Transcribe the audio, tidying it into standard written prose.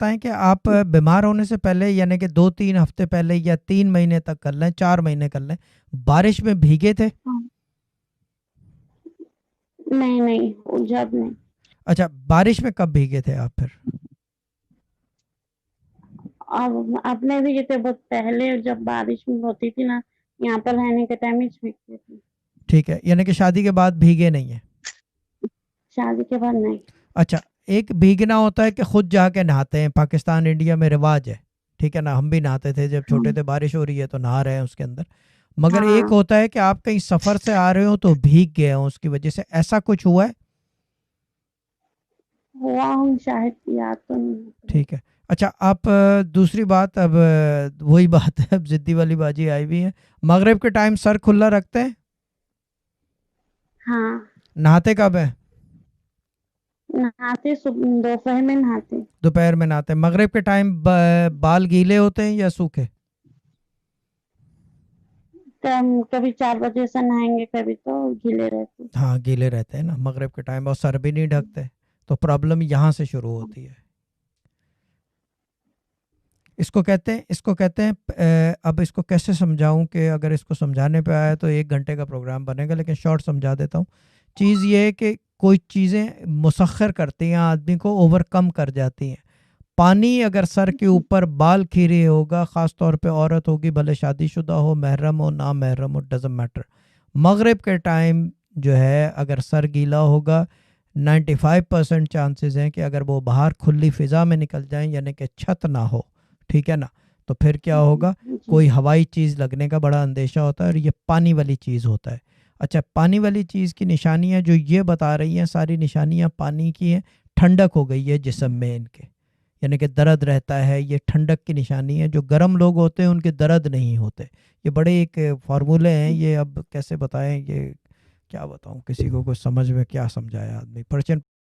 بتائیں کہ آپ بیمار ہونے سے پہلے یعنی کہ 2-3 ہفتے پہلے یا 3 مہینے تک کر لیں 4 مہینے کر لیں بارش میں بھیگے تھے؟ ہاں، نہیں جب نہیں. اچھا بارش میں کب بھیگے تھے آپ پھر؟ اب میں بھی جیتے بہت پہلے جب بارش میں ہوتی تھی نا یہاں پر رہنے کے ٹائم ہی بھیگتی تھی. ٹھیک ہے یعنی کہ شادی کے بعد بھیگے نہیں ہیں. شادی کے بعد نہیں. اچھا ایک بھیگنا ہوتا ہے کہ خود جا کے نہاتے ہیں، پاکستان انڈیا میں رواج ہے، ٹھیک ہے نا، ہم بھی نہاتے تھے جب ہاں چھوٹے تھے، بارش ہو رہی ہے تو نہا رہے ہیں اس کے اندر. مگر ہاں ایک ہوتا ہے کہ آپ کہیں سفر سے آ رہے ہو تو بھیگ گئے ہوں اس کی وجہ سے، ایسا کچھ ہوا ہے؟ ہوا ہوں شاید یاد تو نہیں. ٹھیک ہے. اچھا آپ دوسری بات، اب وہی بات ہے، اب ضدی والی باجی آئی ہوئی ہے. مغرب کے ٹائم سر کھلا رکھتے ہیں؟ ہاں نہاتے کب ہیں؟ نہاتے دوپہر میں نہاتے. دوپہر میں نہاتے ہیں. مغرب کے ٹائم بال گیلے ہوتے ہیں یا سوکھے؟ کبھی 4 بجے سے نہائیں گے کبھی تو گیلے رہتے. ہاں گیلے رہتے ہیں نا مغرب کے ٹائم، اور سر بھی نہیں ڈھکتے، تو پرابلم یہاں سے شروع ہوتی ہے. اس کو کہتے ہیں اب اس کو کیسے سمجھاؤں کہ اگر اس کو سمجھانے پہ آیا تو 1 گھنٹے کا پروگرام بنے گا، لیکن شارٹ سمجھا دیتا ہوں. چیز یہ ہے کہ کوئی چیزیں مسخر کرتی ہیں آدمی کو، اوور کم کر جاتی ہیں. پانی اگر سر کے اوپر بال کھیرے ہوگا، خاص طور پہ عورت ہوگی، بھلے شادی شدہ ہو، محرم ہو، نا محرم ہو، ڈزنٹ میٹر، مغرب کے ٹائم جو ہے اگر سر گیلا ہوگا 95% چانسز ہیں کہ اگر وہ باہر کھلی فضا میں نکل جائیں یعنی کہ چھت نہ ہو، ٹھیک ہے نا، تو پھر کیا ہوگا، جی کوئی ہوائی چیز لگنے کا بڑا اندیشہ ہوتا ہے، اور یہ پانی والی چیز ہوتا ہے. اچھا پانی والی چیز کی نشانیاں جو یہ بتا رہی ہیں ساری نشانیاں پانی کی ہیں. ٹھنڈک ہو گئی ہے جسم میں ان کے، یعنی کہ درد رہتا ہے، یہ ٹھنڈک کی نشانی ہے. جو گرم لوگ ہوتے ہیں ان کے درد نہیں ہوتے. یہ بڑے ایک فارمولے ہیں، یہ اب کیسے بتائیں، یہ کیا بتاؤں، کسی کو کچھ سمجھ میں کیا سمجھایا آدمی. پرچن